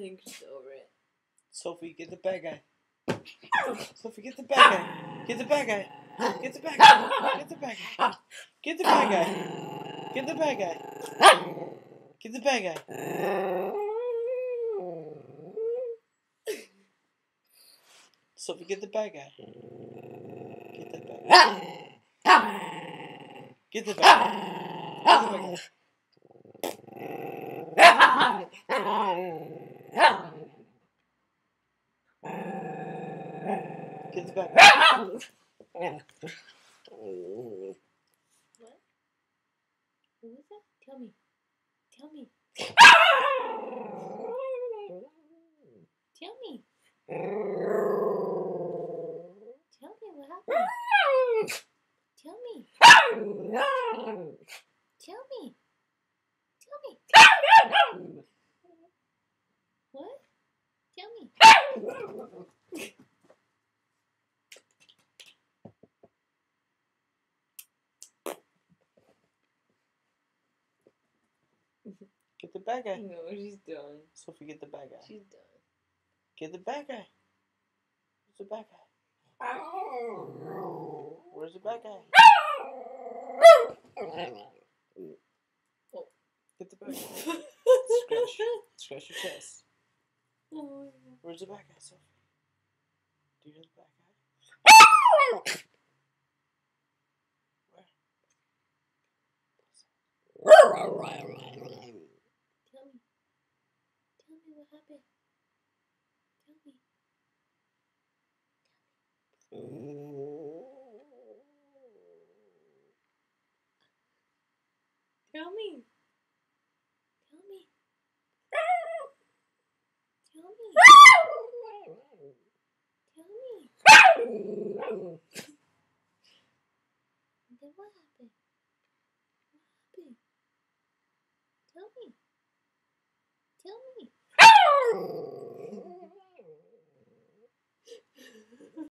think she's over it. Sophie, get the bad guy. Sophie, get the bad guy. Get the bad guy. Get the bad guy. Get the bad guy. Get the bad guy. Get the bad guy. Get the bad guy. Sophie, get the bad guy. Get the bad guy. Get the bad guy. Get the bad guy. Get the bad guy. What? Who was that? Tell me. Tell me. Tell me. Tell me what happened. Tell me. Tell me. Tell me. What? Tell me. Get the bad guy. No, she's done. Sophie, get the bad guy. She's done. Get the bad guy. Where's the bad guy? Where's the bad guy? Get the bad guy. Scratch your chest. Where's the bad guy, Sophie? Do you hear the bad guy? Where? Tell me. Tell me what happened. Tell me. Tell me. Tell me. Tell me. Tell me. Then what happened? What happened? Tell me.